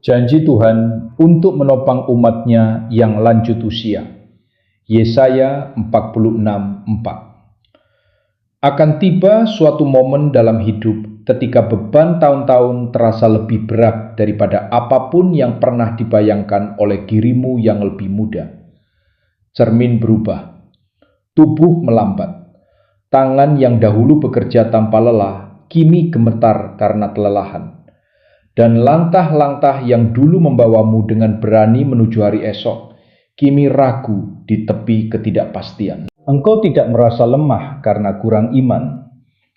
Janji Tuhan untuk menopang umat-Nya yang lanjut usia. Yesaya 46:4. Akan tiba suatu momen dalam hidup ketika beban tahun-tahun terasa lebih berat daripada apapun yang pernah dibayangkan oleh dirimu yang lebih muda. Cermin berubah, tubuh melambat, tangan yang dahulu bekerja tanpa lelah kini gemetar karena kelelahan. Dan langkah-langkah yang dulu membawamu dengan berani menuju hari esok, kini ragu di tepi ketidakpastian. Engkau tidak merasa lemah karena kurang iman.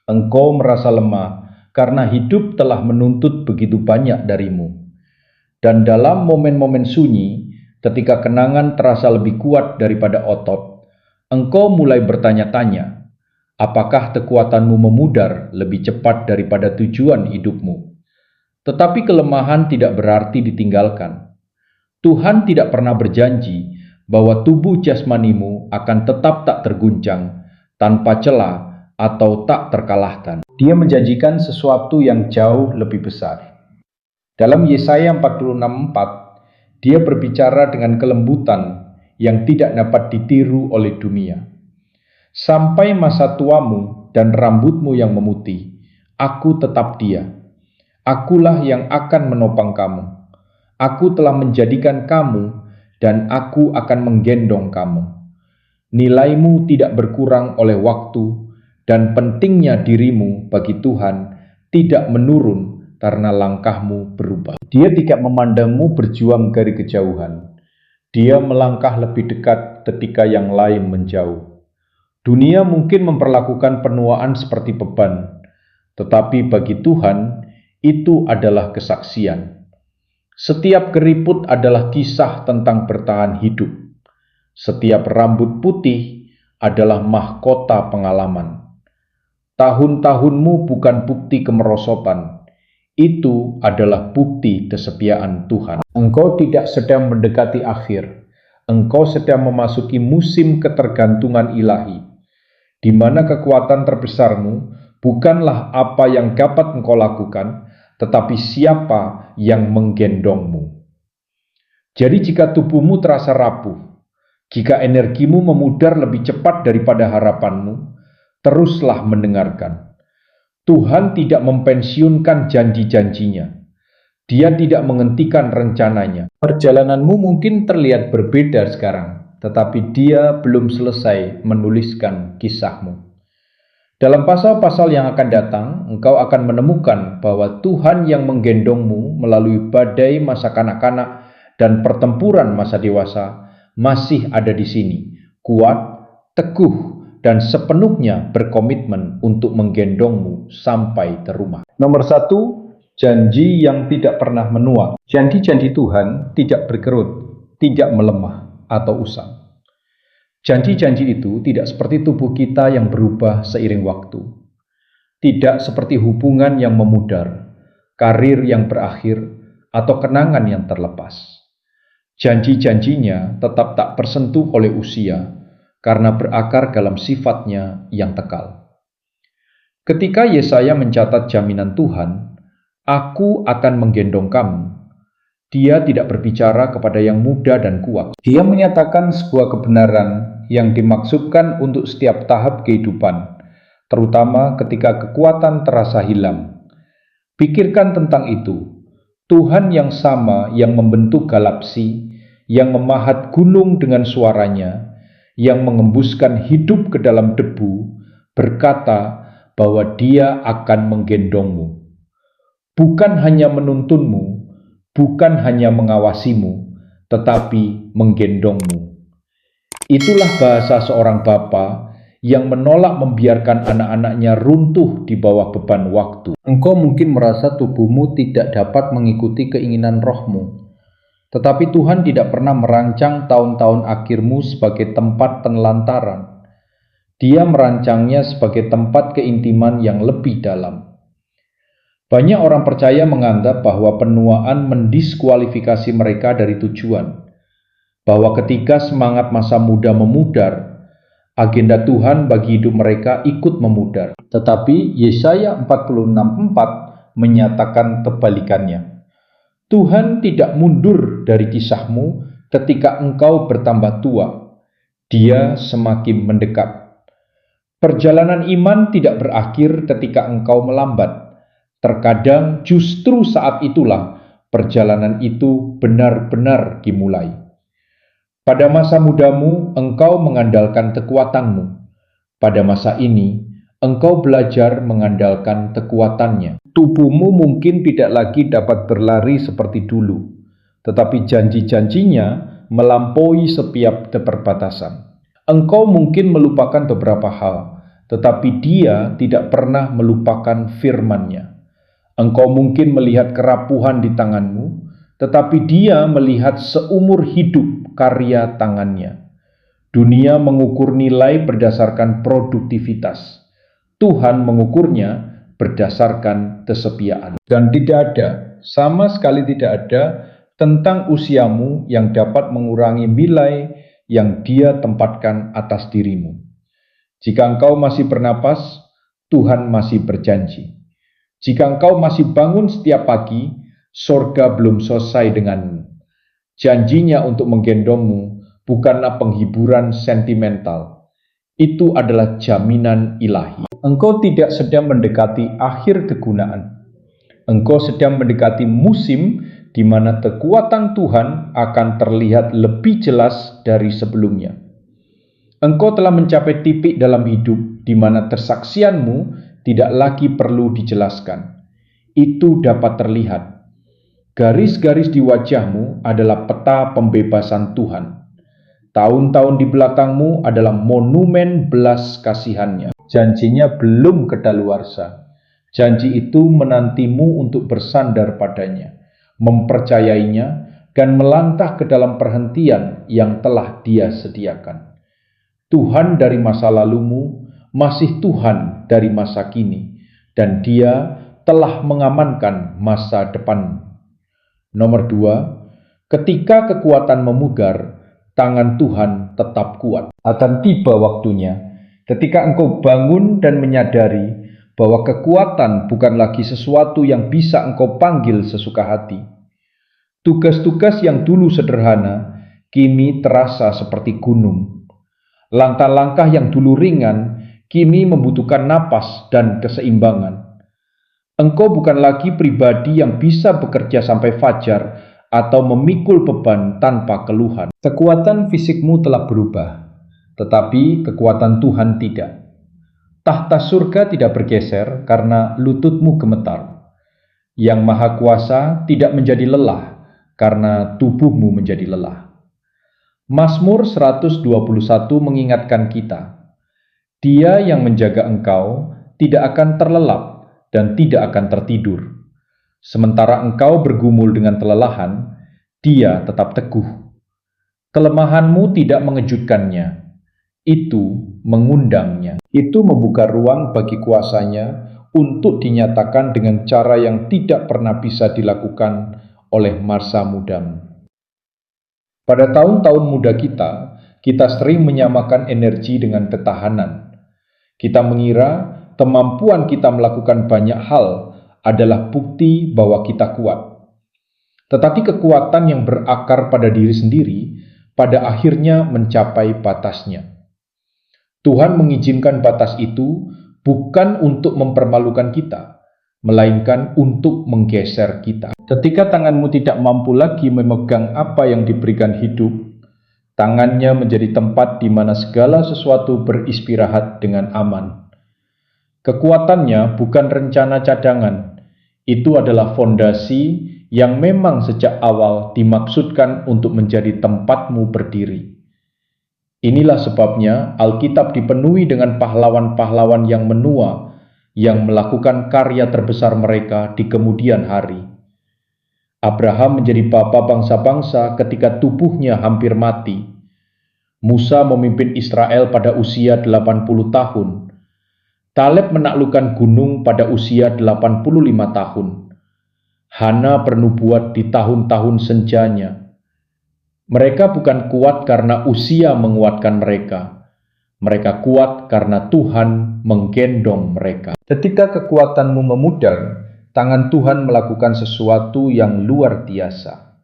Engkau merasa lemah karena hidup telah menuntut begitu banyak darimu. Dan dalam momen-momen sunyi, ketika kenangan terasa lebih kuat daripada otot, engkau mulai bertanya-tanya, apakah kekuatanmu memudar lebih cepat daripada tujuan hidupmu? Tetapi kelemahan tidak berarti ditinggalkan. Tuhan tidak pernah berjanji bahwa tubuh jasmanimu akan tetap tak terguncang, tanpa celah atau tak terkalahkan. Dia menjanjikan sesuatu yang jauh lebih besar. Dalam Yesaya 46:4, Dia berbicara dengan kelembutan yang tidak dapat ditiru oleh dunia. Sampai masa tuamu dan rambutmu yang memutih, Aku tetap Dia. Akulah yang akan menopang kamu. Aku telah menjadikan kamu dan Aku akan menggendong kamu. Nilaimu tidak berkurang oleh waktu, dan pentingnya dirimu bagi Tuhan tidak menurun karena langkahmu berubah. Dia tidak memandangmu berjuang dari kejauhan. Dia melangkah lebih dekat ketika yang lain menjauh. Dunia mungkin memperlakukan penuaan seperti beban, tetapi bagi Tuhan itu adalah kesaksian. Setiap keriput adalah kisah tentang bertahan hidup. Setiap rambut putih adalah mahkota pengalaman. Tahun-tahunmu bukan bukti kemerosotan. Itu adalah bukti kesetiaan Tuhan. Engkau tidak sedang mendekati akhir. Engkau sedang memasuki musim ketergantungan ilahi, di mana kekuatan terbesarmu bukanlah apa yang dapat engkau lakukan, tetapi siapa yang menggendongmu. Jadi jika tubuhmu terasa rapuh, jika energimu memudar lebih cepat daripada harapanmu, teruslah mendengarkan. Tuhan tidak mempensiunkan janji-janjinya. Dia tidak menghentikan rencananya. Perjalananmu mungkin terlihat berbeda sekarang, tetapi Dia belum selesai menuliskan kisahmu. Dalam pasal-pasal yang akan datang, engkau akan menemukan bahwa Tuhan yang menggendongmu melalui badai masa kanak-kanak dan pertempuran masa dewasa masih ada di sini, kuat, teguh, dan sepenuhnya berkomitmen untuk menggendongmu sampai ke rumah. Nomor 1, janji yang tidak pernah menua. Janji-janji Tuhan tidak berkerut, tidak melemah atau usang. Janji-janji itu tidak seperti tubuh kita yang berubah seiring waktu. Tidak seperti hubungan yang memudar, karir yang berakhir, atau kenangan yang terlepas. Janji-janjinya tetap tak tersentuh oleh usia, karena berakar dalam sifatnya yang kekal. Ketika Yesaya mencatat jaminan Tuhan, Aku akan menggendong kamu, Dia tidak berbicara kepada yang muda dan kuat. Dia menyatakan sebuah kebenaran yang dimaksudkan untuk setiap tahap kehidupan, terutama ketika kekuatan terasa hilang. Pikirkan tentang itu. Tuhan yang sama yang membentuk galaksi, yang memahat gunung dengan suaranya, yang mengembuskan hidup ke dalam debu, berkata bahwa Dia akan menggendongmu. Bukan hanya menuntunmu, bukan hanya mengawasimu, tetapi menggendongmu. Itulah bahasa seorang bapa yang menolak membiarkan anak-anaknya runtuh di bawah beban waktu. Engkau mungkin merasa tubuhmu tidak dapat mengikuti keinginan rohmu, tetapi Tuhan tidak pernah merancang tahun-tahun akhirmu sebagai tempat penelantaran. Dia merancangnya sebagai tempat keintiman yang lebih dalam. Banyak orang percaya menganggap bahwa penuaan mendiskualifikasi mereka dari tujuan, bahwa ketika semangat masa muda memudar, agenda Tuhan bagi hidup mereka ikut memudar. Tetapi Yesaya 46:4 menyatakan kebalikannya. Tuhan tidak mundur dari kisahmu ketika engkau bertambah tua. Dia semakin mendekat. Perjalanan iman tidak berakhir ketika engkau melambat. Terkadang justru saat itulah perjalanan itu benar-benar dimulai. Pada masa mudamu, engkau mengandalkan kekuatanmu. Pada masa ini, engkau belajar mengandalkan kekuatannya. Tubuhmu mungkin tidak lagi dapat berlari seperti dulu, tetapi janji-janjinya melampaui setiap keterbatasan. Engkau mungkin melupakan beberapa hal, tetapi Dia tidak pernah melupakan firman-Nya. Engkau mungkin melihat kerapuhan di tanganmu, tetapi Dia melihat seumur hidup karya tangannya. Dunia mengukur nilai berdasarkan produktivitas. Tuhan mengukurnya berdasarkan kesetiaan. Dan tidak ada, sama sekali tidak ada tentang usiamu yang dapat mengurangi nilai yang Dia tempatkan atas dirimu. Jika engkau masih bernapas, Tuhan masih berjanji. Jika engkau masih bangun setiap pagi, sorga belum selesai denganmu. Janjinya untuk menggendongmu bukanlah penghiburan sentimental. Itu adalah jaminan ilahi. Engkau tidak sedang mendekati akhir kegunaan. Engkau sedang mendekati musim di mana kekuatan Tuhan akan terlihat lebih jelas dari sebelumnya. Engkau telah mencapai titik dalam hidup di mana kesaksianmu tidak lagi perlu dijelaskan. Itu dapat terlihat. Garis-garis di wajahmu adalah peta pembebasan Tuhan. Tahun-tahun di belakangmu adalah monumen belas kasihannya. Janjinya belum kedaluarsa. Janji itu menantimu untuk bersandar padanya, mempercayainya, dan melangkah ke dalam perhentian yang telah Dia sediakan. Tuhan dari masa lalumu masih Tuhan dari masa kini, dan Dia telah mengamankan masa depanmu. Nomor 2, ketika kekuatan memudar, tangan Tuhan tetap kuat. Akan tiba waktunya ketika engkau bangun dan menyadari bahwa kekuatan bukan lagi sesuatu yang bisa engkau panggil sesuka hati. Tugas-tugas yang dulu sederhana, kini terasa seperti gunung. Langkah-langkah yang dulu ringan, kini membutuhkan napas dan keseimbangan. Engkau bukan lagi pribadi yang bisa bekerja sampai fajar atau memikul beban tanpa keluhan. Kekuatan fisikmu telah berubah, tetapi kekuatan Tuhan tidak. Tahta surga tidak bergeser karena lututmu gemetar. Yang Maha Kuasa tidak menjadi lelah karena tubuhmu menjadi lelah. Mazmur 121 mengingatkan kita, Dia yang menjaga engkau tidak akan terlelap dan tidak akan tertidur. Sementara engkau bergumul dengan kelelahan, Dia tetap teguh. Kelemahanmu tidak mengejutkannya, itu mengundangnya. Itu membuka ruang bagi kuasanya untuk dinyatakan dengan cara yang tidak pernah bisa dilakukan oleh masa mudamu. Pada tahun-tahun muda kita sering menyamakan energi dengan ketahanan. Kita mengira kemampuan kita melakukan banyak hal adalah bukti bahwa kita kuat. Tetapi kekuatan yang berakar pada diri sendiri pada akhirnya mencapai batasnya. Tuhan mengizinkan batas itu bukan untuk mempermalukan kita, melainkan untuk menggeser kita. Ketika tanganmu tidak mampu lagi memegang apa yang diberikan hidup, tangannya menjadi tempat di mana segala sesuatu beristirahat dengan aman. Kekuatannya bukan rencana cadangan, itu adalah fondasi yang memang sejak awal dimaksudkan untuk menjadi tempatmu berdiri. Inilah sebabnya Alkitab dipenuhi dengan pahlawan-pahlawan yang menua, yang melakukan karya terbesar mereka di kemudian hari. Abraham menjadi bapa bangsa-bangsa ketika tubuhnya hampir mati. Musa memimpin Israel pada usia 80 tahun. Kaleb menaklukkan gunung pada usia 85 tahun. Hana bernubuat di tahun-tahun senjanya. Mereka bukan kuat karena usia menguatkan mereka. Mereka kuat karena Tuhan menggendong mereka. Ketika kekuatanmu memudar, tangan Tuhan melakukan sesuatu yang luar biasa.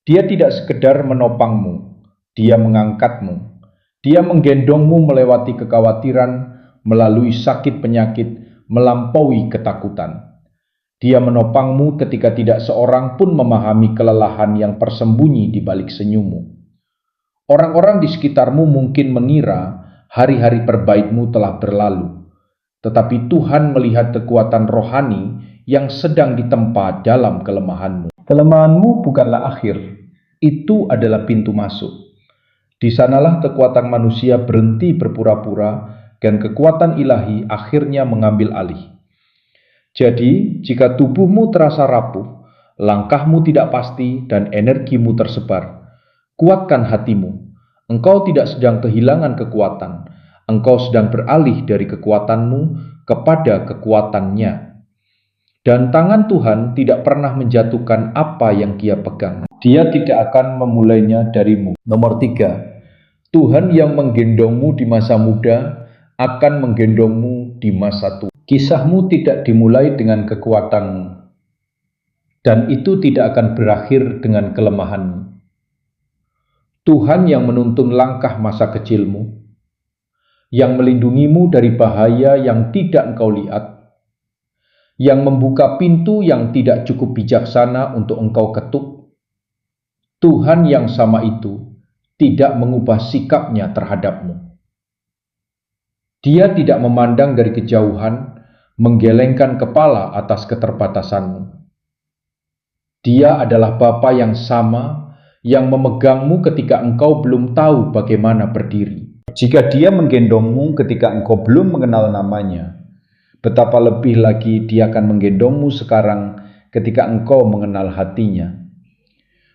Dia tidak sekedar menopangmu, Dia mengangkatmu, Dia menggendongmu melewati kekhawatiran, melalui sakit penyakit, melampaui ketakutan. Dia menopangmu ketika tidak seorang pun memahami kelelahan yang tersembunyi di balik senyummu. Orang-orang di sekitarmu mungkin mengira hari-hari terbaikmu telah berlalu, tetapi Tuhan melihat kekuatan rohani yang sedang ditempa dalam kelemahanmu. Kelemahanmu bukanlah akhir, itu adalah pintu masuk. Di sanalah kekuatan manusia berhenti berpura-pura dan kekuatan ilahi akhirnya mengambil alih. Jadi, jika tubuhmu terasa rapuh, langkahmu tidak pasti dan energimu tersebar, kuatkan hatimu. Engkau tidak sedang kehilangan kekuatan, engkau sedang beralih dari kekuatanmu kepada kekuatannya. Dan tangan Tuhan tidak pernah menjatuhkan apa yang Dia pegang. Dia tidak akan memulainya darimu. Nomor 3, Tuhan yang menggendongmu di masa muda akan menggendongmu di masa tua. Kisahmu tidak dimulai dengan kekuatanmu, dan itu tidak akan berakhir dengan kelemahanmu. Tuhan yang menuntun langkah masa kecilmu, yang melindungimu dari bahaya yang tidak engkau lihat, yang membuka pintu yang tidak cukup bijaksana untuk engkau ketuk. Tuhan yang sama itu tidak mengubah sikapnya terhadapmu. Dia tidak memandang dari kejauhan, menggelengkan kepala atas keterbatasanmu. Dia adalah Bapa yang sama, yang memegangmu ketika engkau belum tahu bagaimana berdiri. Jika Dia menggendongmu ketika engkau belum mengenal namanya, betapa lebih lagi Dia akan menggendongmu sekarang ketika engkau mengenal hatinya.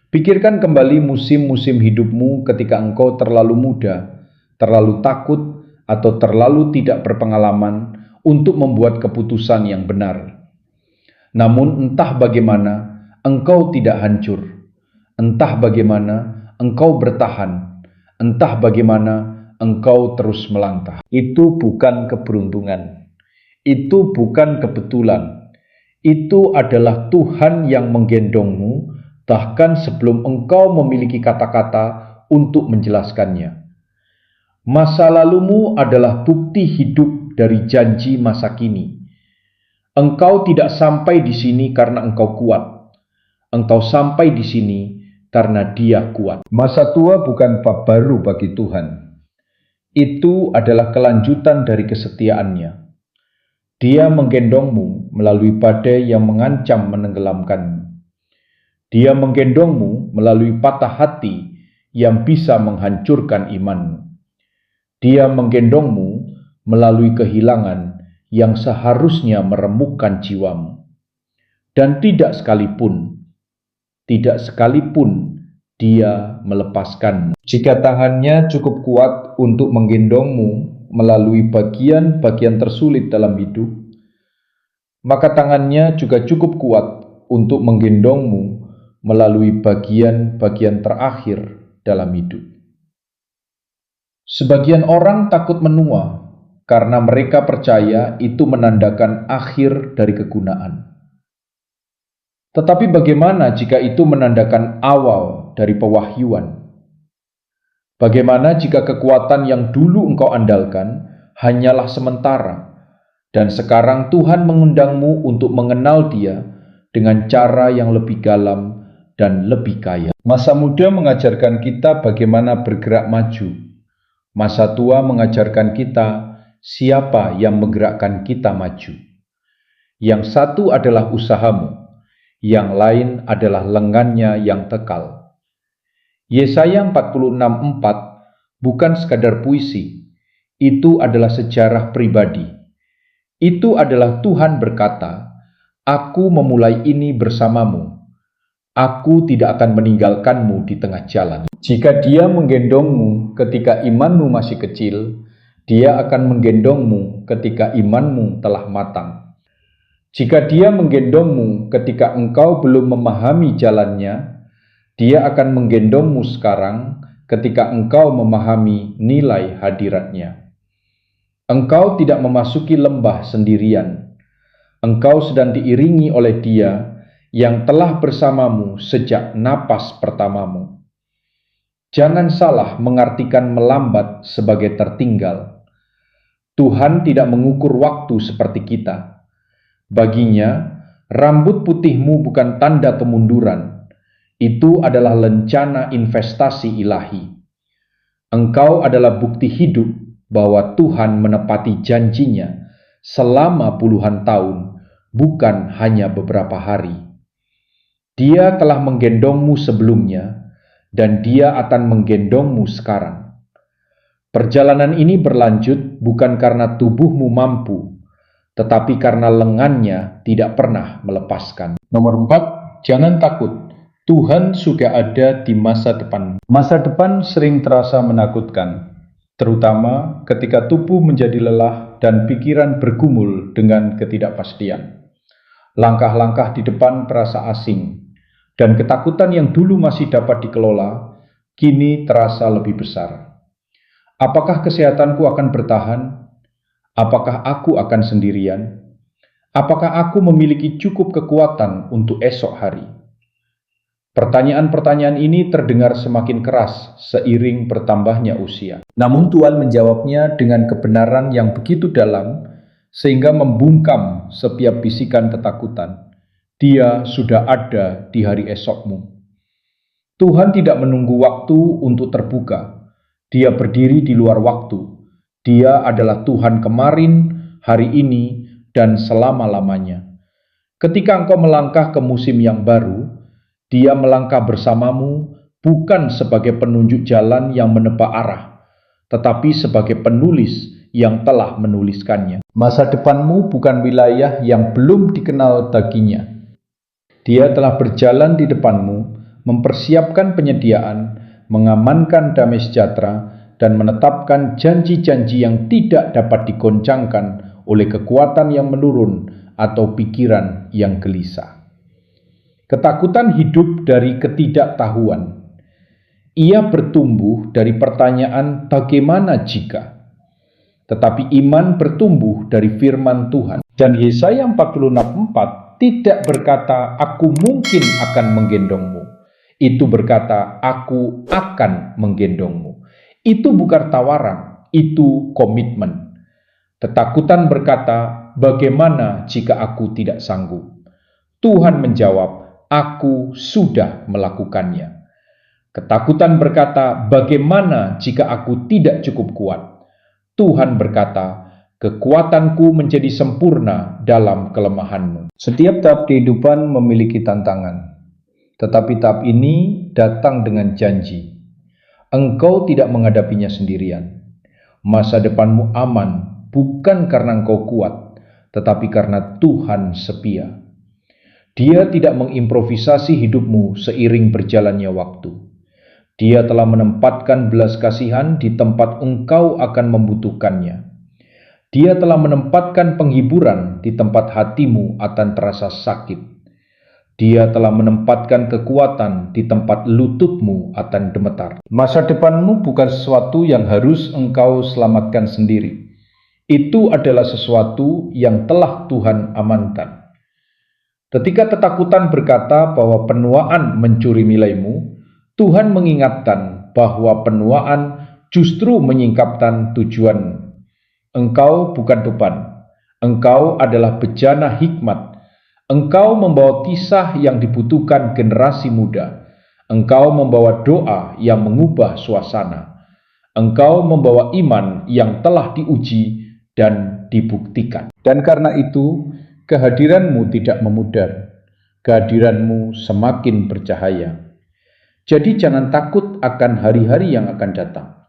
Pikirkan kembali musim-musim hidupmu ketika engkau terlalu muda, terlalu takut, atau terlalu tidak berpengalaman untuk membuat keputusan yang benar. Namun entah bagaimana engkau tidak hancur, entah bagaimana engkau bertahan, entah bagaimana engkau terus melangkah. Itu bukan keberuntungan. Itu bukan kebetulan. Itu adalah Tuhan yang menggendongmu, bahkan sebelum engkau memiliki kata-kata untuk menjelaskannya. Masa lalumu adalah bukti hidup dari janji masa kini. Engkau tidak sampai di sini karena engkau kuat. Engkau sampai di sini karena Dia kuat. Masa tua bukan bab baru bagi Tuhan. Itu adalah kelanjutan dari kesetiaannya. Dia menggendongmu melalui badai yang mengancam menenggelamkanmu. Dia menggendongmu melalui patah hati yang bisa menghancurkan imanmu. Dia menggendongmu melalui kehilangan yang seharusnya meremukkan jiwamu. Dan tidak sekalipun Dia melepaskanmu. Jika tangannya cukup kuat untuk menggendongmu melalui bagian-bagian tersulit dalam hidup, maka tangannya juga cukup kuat untuk menggendongmu melalui bagian-bagian terakhir dalam hidup. Sebagian orang takut menua karena mereka percaya itu menandakan akhir dari kegunaan. Tetapi bagaimana jika itu menandakan awal dari pewahyuan? Bagaimana jika kekuatan yang dulu engkau andalkan hanyalah sementara, dan sekarang Tuhan mengundangmu untuk mengenal Dia dengan cara yang lebih dalam dan lebih kaya? Masa muda mengajarkan kita bagaimana bergerak maju. Masa tua mengajarkan kita siapa yang menggerakkan kita maju. Yang satu adalah usahamu, yang lain adalah lengannya yang kekal. Yesaya 46:4 bukan sekadar puisi, itu adalah sejarah pribadi. Itu adalah Tuhan berkata, "Aku memulai ini bersamamu. Aku tidak akan meninggalkanmu di tengah jalan." Jika Dia menggendongmu ketika imanmu masih kecil, Dia akan menggendongmu ketika imanmu telah matang. Jika Dia menggendongmu ketika engkau belum memahami jalannya, Dia akan menggendongmu sekarang ketika engkau memahami nilai hadiratnya. Engkau tidak memasuki lembah sendirian. Engkau sedang diiringi oleh Dia yang telah bersamamu sejak napas pertamamu. Jangan salah mengartikan melambat sebagai tertinggal. Tuhan tidak mengukur waktu seperti kita. Baginya, rambut putihmu bukan tanda kemunduran. Itu adalah lencana investasi ilahi. Engkau adalah bukti hidup bahwa Tuhan menepati janjinya selama puluhan tahun, bukan hanya beberapa hari. Dia telah menggendongmu sebelumnya, dan Dia akan menggendongmu sekarang. Perjalanan ini berlanjut bukan karena tubuhmu mampu, tetapi karena lengannya tidak pernah melepaskan. Nomor 4, jangan takut. Tuhan sudah ada di masa depan. Masa depan sering terasa menakutkan, terutama ketika tubuh menjadi lelah dan pikiran bergumul dengan ketidakpastian. Langkah-langkah di depan terasa asing, dan ketakutan yang dulu masih dapat dikelola, kini terasa lebih besar. Apakah kesehatanku akan bertahan? Apakah aku akan sendirian? Apakah aku memiliki cukup kekuatan untuk esok hari? Pertanyaan-pertanyaan ini terdengar semakin keras seiring bertambahnya usia. Namun Tuhan menjawabnya dengan kebenaran yang begitu dalam, sehingga membungkam setiap bisikan ketakutan. Dia sudah ada di hari esokmu. Tuhan tidak menunggu waktu untuk terbuka. Dia berdiri di luar waktu. Dia adalah Tuhan kemarin, hari ini, dan selama-lamanya. Ketika engkau melangkah ke musim yang baru, Dia melangkah bersamamu bukan sebagai penunjuk jalan yang menebak arah, tetapi sebagai penulis yang telah menuliskannya. Masa depanmu bukan wilayah yang belum dikenal baginya. Dia telah berjalan di depanmu, mempersiapkan penyediaan, mengamankan damai sejahtera, dan menetapkan janji-janji yang tidak dapat digoncangkan oleh kekuatan yang menurun atau pikiran yang gelisah. Ketakutan hidup dari ketidaktahuan. Ia bertumbuh dari pertanyaan bagaimana jika. Tetapi iman bertumbuh dari firman Tuhan. Dan Yesaya 46:4 tidak berkata, aku mungkin akan menggendongmu. Itu berkata, aku akan menggendongmu. Itu bukan tawaran, itu komitmen. Ketakutan berkata, bagaimana jika aku tidak sanggup? Tuhan menjawab, aku sudah melakukannya. Ketakutan berkata, bagaimana jika aku tidak cukup kuat? Tuhan berkata, kekuatanku menjadi sempurna dalam kelemahanmu. Setiap tahap kehidupan memiliki tantangan, tetapi tahap ini datang dengan janji. Engkau tidak menghadapinya sendirian. Masa depanmu aman, bukan karena engkau kuat, tetapi karena Tuhan setia. Dia tidak mengimprovisasi hidupmu seiring berjalannya waktu. Dia telah menempatkan belas kasihan di tempat engkau akan membutuhkannya. Dia telah menempatkan penghiburan di tempat hatimu akan terasa sakit. Dia telah menempatkan kekuatan di tempat lututmu akan gemetar. Masa depanmu bukan sesuatu yang harus engkau selamatkan sendiri. Itu adalah sesuatu yang telah Tuhan amankan. Ketika ketakutan berkata bahwa penuaan mencuri nilaimu, Tuhan mengingatkan bahwa penuaan justru menyingkapkan tujuan. Engkau bukan beban. Engkau adalah bejana hikmat. Engkau membawa kisah yang dibutuhkan generasi muda. Engkau membawa doa yang mengubah suasana. Engkau membawa iman yang telah diuji dan dibuktikan. Dan karena itu, kehadiranmu tidak memudar, kehadiranmu semakin bercahaya. Jadi jangan takut akan hari-hari yang akan datang.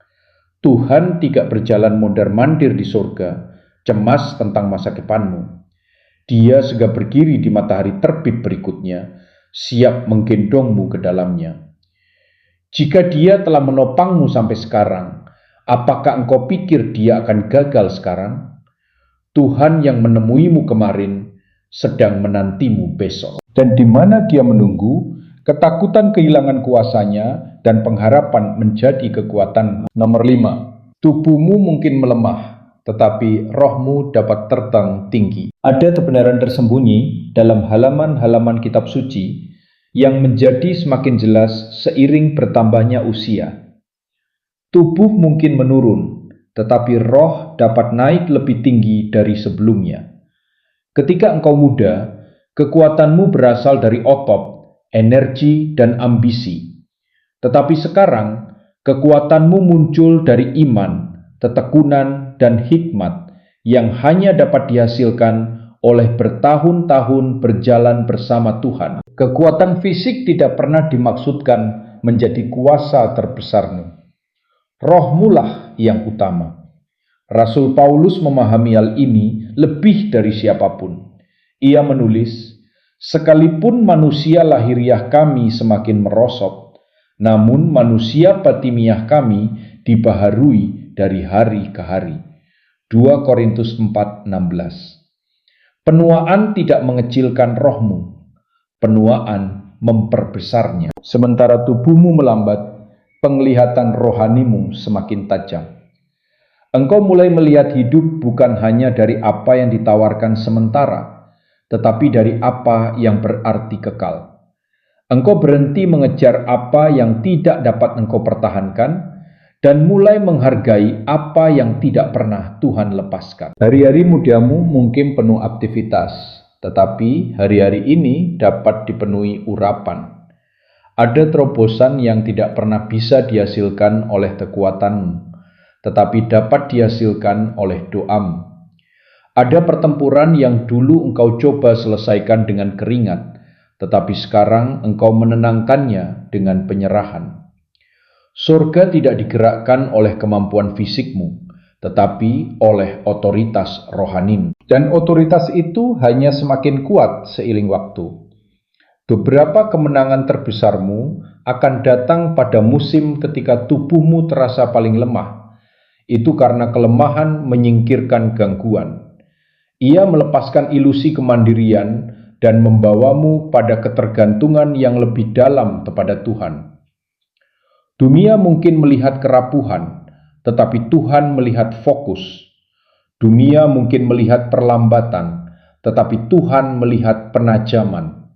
Tuhan tidak berjalan mondar-mandir di surga, cemas tentang masa depanmu. Dia segera berdiri di matahari terbit berikutnya, siap menggendongmu ke dalamnya. Jika Dia telah menopangmu sampai sekarang, apakah engkau pikir Dia akan gagal sekarang? Tuhan yang menemuimu kemarin sedang menantimu besok. Dan di mana Dia menunggu, ketakutan kehilangan kuasanya dan pengharapan menjadi kekuatan. Nomor 5, tubuhmu mungkin melemah, tetapi rohmu dapat terbang tinggi. Ada kebenaran tersembunyi dalam halaman-halaman kitab suci yang menjadi semakin jelas seiring bertambahnya usia. Tubuh mungkin menurun, tetapi roh dapat naik lebih tinggi dari sebelumnya. Ketika engkau muda, kekuatanmu berasal dari otot, energi, dan ambisi. Tetapi sekarang, kekuatanmu muncul dari iman, ketekunan, dan hikmat yang hanya dapat dihasilkan oleh bertahun-tahun berjalan bersama Tuhan. Kekuatan fisik tidak pernah dimaksudkan menjadi kuasa terbesarmu. Rohmu lah yang utama. Rasul Paulus memahami hal ini lebih dari siapapun. Ia menulis, "Sekalipun manusia lahiriah kami semakin merosot, namun manusia batiniah kami dibaharui dari hari ke hari." 2 Korintus 4:16. Penuaan tidak mengecilkan rohmu, penuaan memperbesarnya. Sementara tubuhmu melambat, penglihatan rohanimu semakin tajam. Engkau mulai melihat hidup bukan hanya dari apa yang ditawarkan sementara, tetapi dari apa yang berarti kekal. Engkau berhenti mengejar apa yang tidak dapat engkau pertahankan, dan mulai menghargai apa yang tidak pernah Tuhan lepaskan. Hari-hari mudamu mungkin penuh aktivitas, tetapi hari-hari ini dapat dipenuhi urapan. Ada terobosan yang tidak pernah bisa dihasilkan oleh kekuatanmu, tetapi dapat dihasilkan oleh doamu. Ada pertempuran yang dulu engkau coba selesaikan dengan keringat, tetapi sekarang engkau menenangkannya dengan penyerahan. Surga tidak digerakkan oleh kemampuan fisikmu, tetapi oleh otoritas rohanimu. Dan otoritas itu hanya semakin kuat seiring waktu. Beberapa kemenangan terbesarmu akan datang pada musim ketika tubuhmu terasa paling lemah. Itu karena kelemahan menyingkirkan gangguan. Ia melepaskan ilusi kemandirian dan membawamu pada ketergantungan yang lebih dalam kepada Tuhan. Dunia mungkin melihat kerapuhan, tetapi Tuhan melihat fokus. Dunia mungkin melihat perlambatan, tetapi Tuhan melihat penajaman.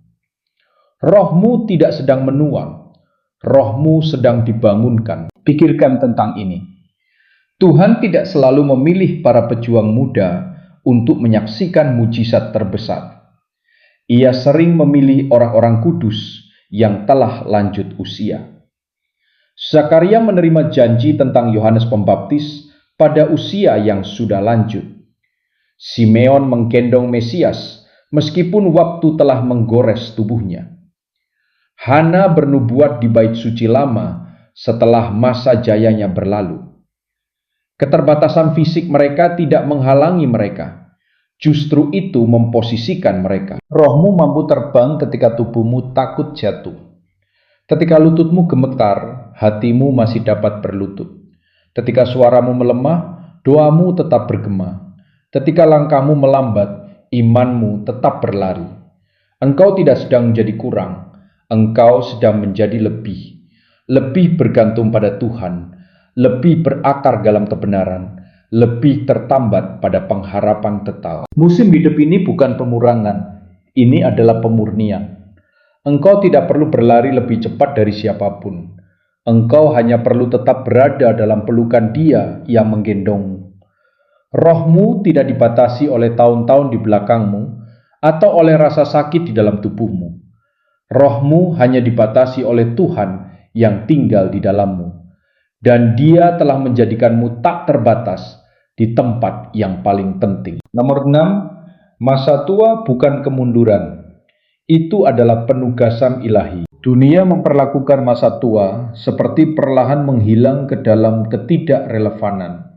Rohmu tidak sedang menuang, rohmu sedang dibangunkan. Pikirkan tentang ini. Tuhan tidak selalu memilih para pejuang muda untuk menyaksikan mujizat terbesar. Ia sering memilih orang-orang kudus yang telah lanjut usia. Zakaria menerima janji tentang Yohanes Pembaptis pada usia yang sudah lanjut. Simeon menggendong Mesias meskipun waktu telah menggores tubuhnya. Hana bernubuat di bait suci lama setelah masa jayanya berlalu. Keterbatasan fisik mereka tidak menghalangi mereka. Justru itu memposisikan mereka. Rohmu mampu terbang ketika tubuhmu takut jatuh. Ketika lututmu gemetar, hatimu masih dapat berlutut. Ketika suaramu melemah, doamu tetap bergema. Ketika langkahmu melambat, imanmu tetap berlari. Engkau tidak sedang menjadi kurang, engkau sedang menjadi lebih. Lebih bergantung pada Tuhan, lebih berakar dalam kebenaran, lebih tertambat pada pengharapan kekal. Musim hidup ini bukan pemurangan, ini adalah pemurnian. Engkau tidak perlu berlari lebih cepat dari siapapun. Engkau hanya perlu tetap berada dalam pelukan Dia yang menggendongmu. Rohmu tidak dibatasi oleh tahun-tahun di belakangmu atau oleh rasa sakit di dalam tubuhmu. Rohmu hanya dibatasi oleh Tuhan yang tinggal di dalammu. Dan Dia telah menjadikanmu tak terbatas di tempat yang paling penting. Nomor 6, masa tua bukan kemunduran. Itu adalah penugasan ilahi. Dunia memperlakukan masa tua seperti perlahan menghilang ke dalam ketidakrelevanan.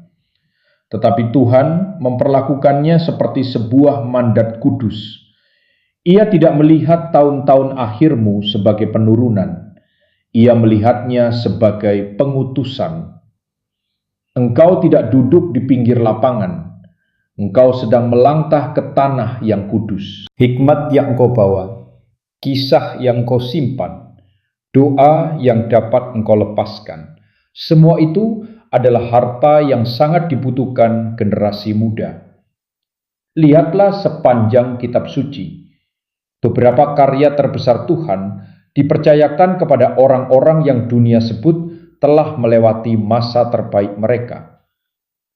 Tetapi Tuhan memperlakukannya seperti sebuah mandat kudus. Ia tidak melihat tahun-tahun akhirmu sebagai penurunan. Ia melihatnya sebagai pengutusan. Engkau tidak duduk di pinggir lapangan. Engkau sedang melangkah ke tanah yang kudus. Hikmat yang engkau bawa, kisah yang kau simpan, doa yang dapat engkau lepaskan, semua itu adalah harta yang sangat dibutuhkan generasi muda. Lihatlah sepanjang kitab suci. Beberapa karya terbesar Tuhan dipercayakan kepada orang-orang yang dunia sebut telah melewati masa terbaik mereka.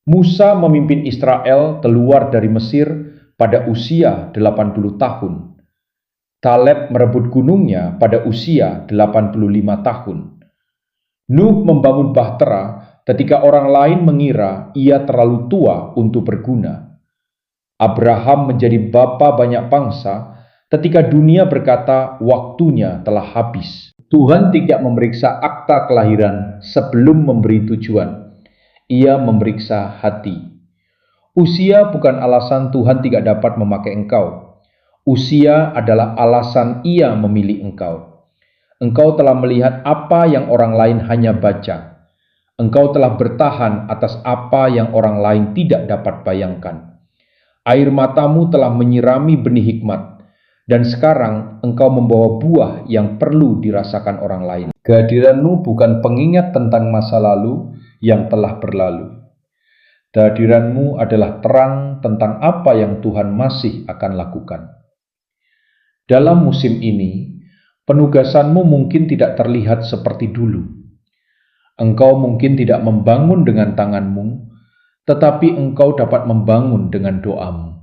Musa memimpin Israel keluar dari Mesir pada usia 80 tahun. Kaleb merebut gunungnya pada usia 85 tahun. Nuh membangun bahtera ketika orang lain mengira ia terlalu tua untuk berguna. Abraham menjadi bapa banyak bangsa ketika dunia berkata waktunya telah habis. Tuhan tidak memeriksa akta kelahiran sebelum memberi tujuan. Ia memeriksa hati. Usia bukan alasan Tuhan tidak dapat memakai engkau. Usia adalah alasan Ia memilih engkau. Engkau telah melihat apa yang orang lain hanya baca. Engkau telah bertahan atas apa yang orang lain tidak dapat bayangkan. Air matamu telah menyirami benih hikmat, dan sekarang engkau membawa buah yang perlu dirasakan orang lain. Kehadiranmu bukan pengingat tentang masa lalu yang telah berlalu. Kehadiranmu adalah terang tentang apa yang Tuhan masih akan lakukan. Dalam musim ini, penugasanmu mungkin tidak terlihat seperti dulu. Engkau mungkin tidak membangun dengan tanganmu, tetapi engkau dapat membangun dengan doamu.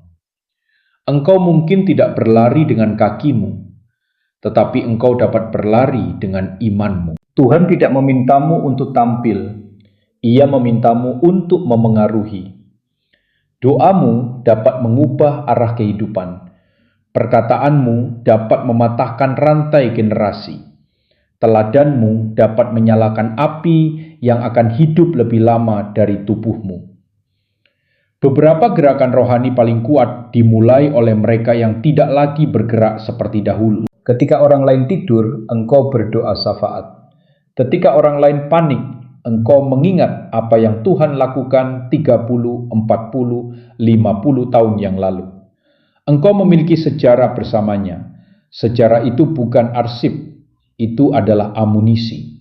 Engkau mungkin tidak berlari dengan kakimu, tetapi engkau dapat berlari dengan imanmu. Tuhan tidak memintamu untuk tampil, Ia memintamu untuk memengaruhi. Doamu dapat mengubah arah kehidupan. Perkataanmu dapat mematahkan rantai generasi. Teladanmu dapat menyalakan api yang akan hidup lebih lama dari tubuhmu. Beberapa gerakan rohani paling kuat dimulai oleh mereka yang tidak lagi bergerak seperti dahulu. Ketika orang lain tidur, engkau berdoa syafaat. Ketika orang lain panik, engkau mengingat apa yang Tuhan lakukan 30, 40, 50 tahun yang lalu. Engkau memiliki sejarah bersamanya. Sejarah itu bukan arsip, itu adalah amunisi.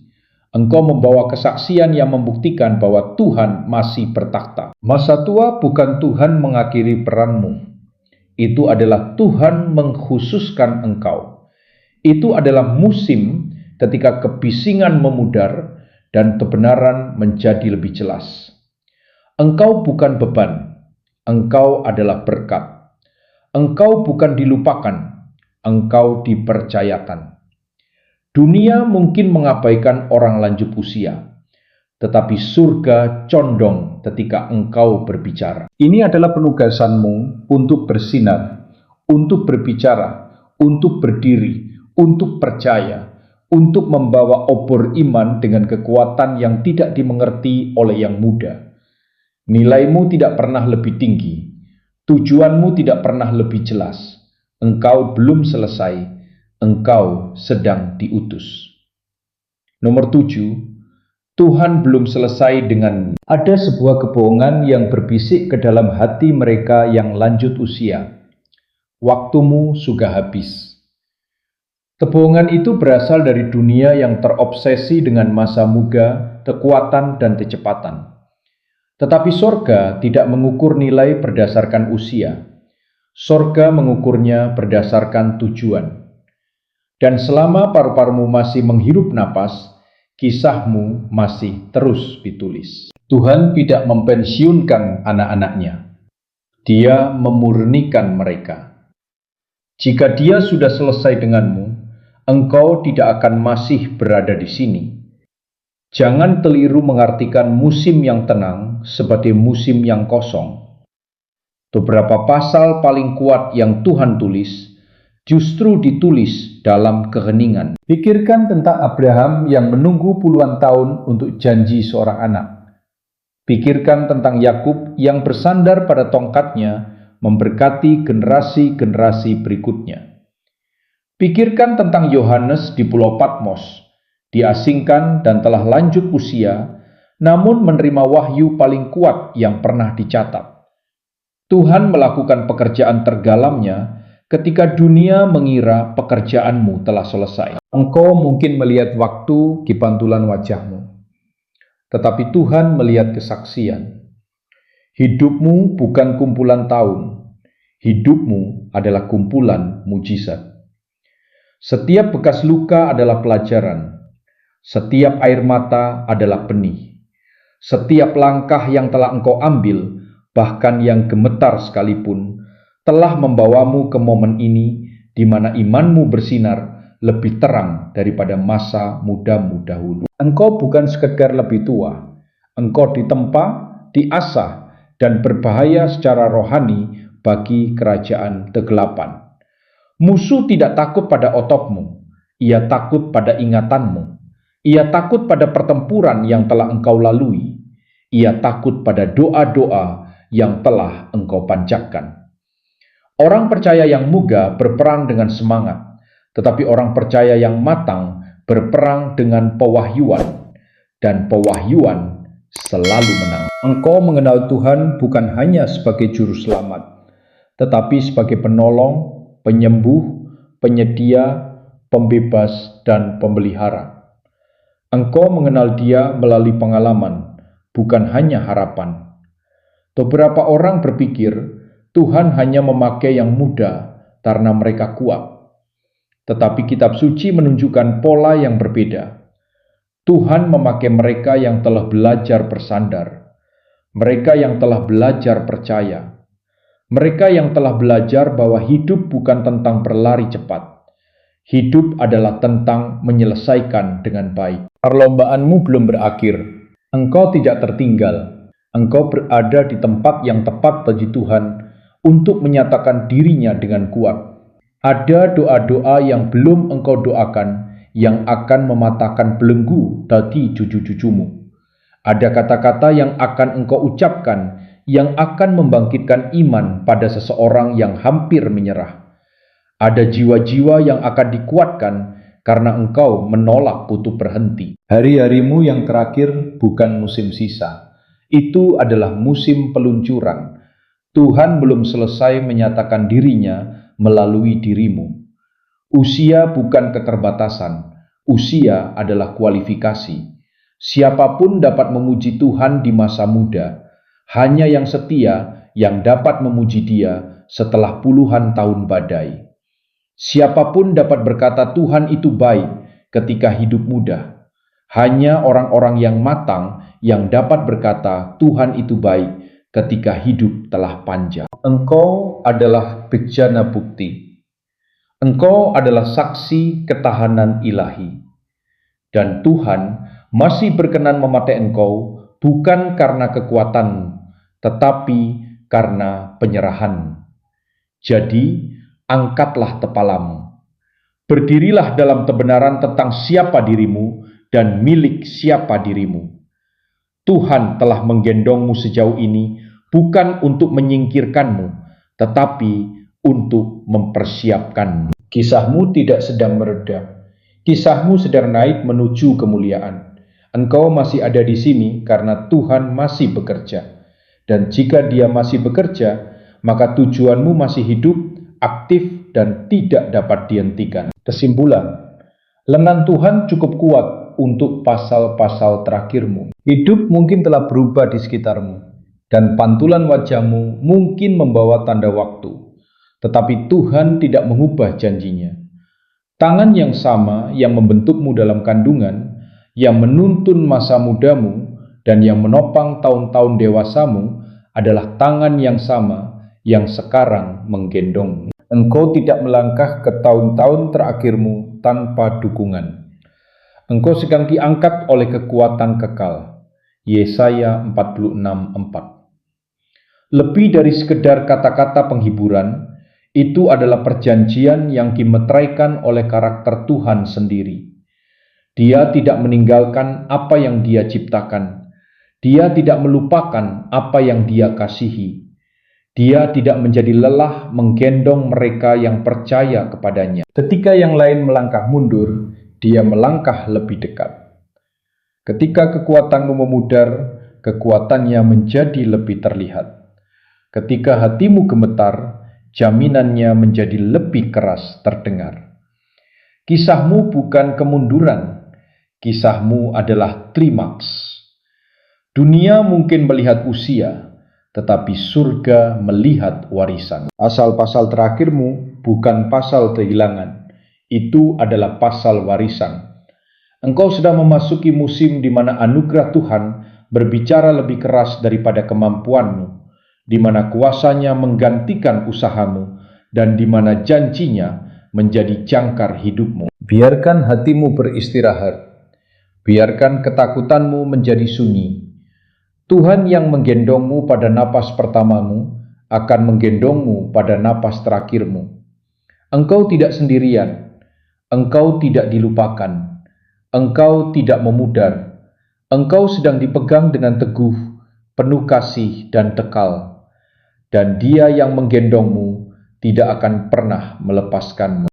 Engkau membawa kesaksian yang membuktikan bahwa Tuhan masih bertakhta. Masa tua bukan Tuhan mengakhiri peranmu. Itu adalah Tuhan mengkhususkan engkau. Itu adalah musim ketika kebisingan memudar dan kebenaran menjadi lebih jelas. Engkau bukan beban, engkau adalah berkat. Engkau bukan dilupakan, engkau dipercayakan. Dunia mungkin mengabaikan orang lanjut usia, tetapi surga condong ketika engkau berbicara. Ini adalah penugasanmu untuk bersinar, untuk berbicara, untuk berdiri, untuk percaya, untuk membawa obor iman dengan kekuatan yang tidak dimengerti oleh yang muda. Nilaimu tidak pernah lebih tinggi, tujuanmu tidak pernah lebih jelas. Engkau belum selesai, engkau sedang diutus. Nomor 7, Tuhan belum selesai dengan ada sebuah kebohongan yang berbisik ke dalam hati mereka yang lanjut usia. Waktumu sudah habis. Kebohongan itu berasal dari dunia yang terobsesi dengan masa muda, kekuatan, dan kecepatan. Tetapi sorga tidak mengukur nilai berdasarkan usia. Sorga mengukurnya berdasarkan tujuan. Dan selama paru-parumu masih menghirup napas, kisahmu masih terus ditulis. Tuhan tidak mempensiunkan anak-anaknya. Dia memurnikan mereka. Jika Dia sudah selesai denganmu, engkau tidak akan masih berada di sini. Jangan keliru mengartikan musim yang tenang sebagai musim yang kosong. Beberapa pasal paling kuat yang Tuhan tulis justru ditulis dalam keheningan. Pikirkan tentang Abraham yang menunggu puluhan tahun untuk janji seorang anak. Pikirkan tentang Yakub yang bersandar pada tongkatnya memberkati generasi-generasi berikutnya. Pikirkan tentang Yohanes di Pulau Patmos, diasingkan dan telah lanjut usia, namun menerima wahyu paling kuat yang pernah dicatat. Tuhan melakukan pekerjaan terdalamnya ketika dunia mengira pekerjaanmu telah selesai. Engkau mungkin melihat waktu di pantulan wajahmu. tetapi Tuhan melihat kesaksian. Hidupmu bukan kumpulan tahun, hidupmu adalah kumpulan mujizat. Setiap bekas luka adalah pelajaran, setiap air mata adalah benih. Setiap langkah yang telah engkau ambil, bahkan yang gemetar sekalipun, telah membawamu ke momen ini di mana imanmu bersinar lebih terang daripada masa mudamu dahulu. Engkau bukan sekedar lebih tua, engkau ditempa, diasah, dan berbahaya secara rohani bagi kerajaan kegelapan. Musuh tidak takut pada ototmu, ia takut pada ingatanmu. Ia takut pada pertempuran yang telah engkau lalui. Ia takut pada doa-doa yang telah engkau panjatkan. Orang percaya yang muga berperang dengan semangat, tetapi orang percaya yang matang berperang dengan pewahyuan, dan pewahyuan selalu menang. Engkau mengenal Tuhan bukan hanya sebagai juru selamat, tetapi sebagai penolong, penyembuh, penyedia, pembebas, dan pemelihara. Engkau mengenal Dia melalui pengalaman, bukan hanya harapan. Beberapa orang berpikir Tuhan hanya memakai yang muda karena mereka kuat. Tetapi kitab suci menunjukkan pola yang berbeda. Tuhan memakai mereka yang telah belajar bersandar, mereka yang telah belajar percaya, mereka yang telah belajar bahwa hidup bukan tentang berlari cepat. Hidup adalah tentang menyelesaikan dengan baik. Perlombaanmu belum berakhir. Engkau tidak tertinggal. Engkau berada di tempat yang tepat bagi Tuhan untuk menyatakan dirinya dengan kuat. Ada doa-doa yang belum engkau doakan yang akan mematahkan belenggu bagi cucu-cucumu. Ada kata-kata yang akan engkau ucapkan yang akan membangkitkan iman pada seseorang yang hampir menyerah. Ada jiwa-jiwa yang akan dikuatkan karena engkau menolak untuk berhenti. Hari-harimu yang terakhir bukan musim sisa. Itu adalah musim peluncuran. Tuhan belum selesai menyatakan dirinya melalui dirimu. Usia bukan keterbatasan. Usia adalah kualifikasi. Siapapun dapat memuji Tuhan di masa muda. Hanya yang setia yang dapat memuji Dia setelah puluhan tahun badai. Siapapun dapat berkata Tuhan itu baik ketika hidup muda. Hanya orang-orang yang matang yang dapat berkata Tuhan itu baik ketika hidup telah panjang. Engkau adalah bejana bukti. Engkau adalah saksi ketahanan ilahi. Dan Tuhan masih berkenan memakai engkau bukan karena kekuatan, tetapi karena penyerahan. Jadi, angkatlah kepalamu. Berdirilah dalam kebenaran tentang siapa dirimu dan milik siapa dirimu. Tuhan telah menggendongmu sejauh ini bukan untuk menyingkirkanmu, tetapi untuk mempersiapkanmu. Kisahmu tidak sedang mereda. Kisahmu sedang naik menuju kemuliaan. Engkau masih ada di sini karena Tuhan masih bekerja. Dan jika Dia masih bekerja, maka tujuanmu masih hidup, aktif, dan tidak dapat dihentikan. Kesimpulan, lengan Tuhan cukup kuat untuk pasal-pasal terakhirmu. Hidup mungkin telah berubah di sekitarmu, dan pantulan wajahmu mungkin membawa tanda waktu. Tetapi Tuhan tidak mengubah janjinya. Tangan yang sama yang membentukmu dalam kandungan, yang menuntun masa mudamu, dan yang menopang tahun-tahun dewasamu adalah tangan yang sama yang sekarang menggendongmu. Engkau tidak melangkah ke tahun-tahun terakhirmu tanpa dukungan. Engkau sedang diangkat oleh kekuatan kekal. Yesaya 46:4. Lebih dari sekedar kata-kata penghiburan, itu adalah perjanjian yang dimeteraikan oleh karakter Tuhan sendiri. Dia tidak meninggalkan apa yang Dia ciptakan. Dia tidak melupakan apa yang Dia kasihi. Dia tidak menjadi lelah menggendong mereka yang percaya kepadanya. Ketika yang lain melangkah mundur, Dia melangkah lebih dekat. Ketika kekuatanmu memudar, kekuatannya menjadi lebih terlihat. Ketika hatimu gemetar, jaminannya menjadi lebih keras terdengar. Kisahmu bukan kemunduran, kisahmu adalah klimaks. Dunia mungkin melihat usia, tetapi surga melihat warisan. Asal pasal terakhirmu bukan pasal kehilangan, itu adalah pasal warisan. Engkau sedang memasuki musim di mana anugerah Tuhan berbicara lebih keras daripada kemampuanmu, di mana kuasanya menggantikan usahamu, dan di mana janjinya menjadi jangkar hidupmu. Biarkan hatimu beristirahat, biarkan ketakutanmu menjadi sunyi. Tuhan yang menggendongmu pada napas pertamamu akan menggendongmu pada napas terakhirmu. Engkau tidak sendirian, engkau tidak dilupakan, engkau tidak memudar, engkau sedang dipegang dengan teguh, penuh kasih dan tekal, dan Dia yang menggendongmu tidak akan pernah melepaskanmu.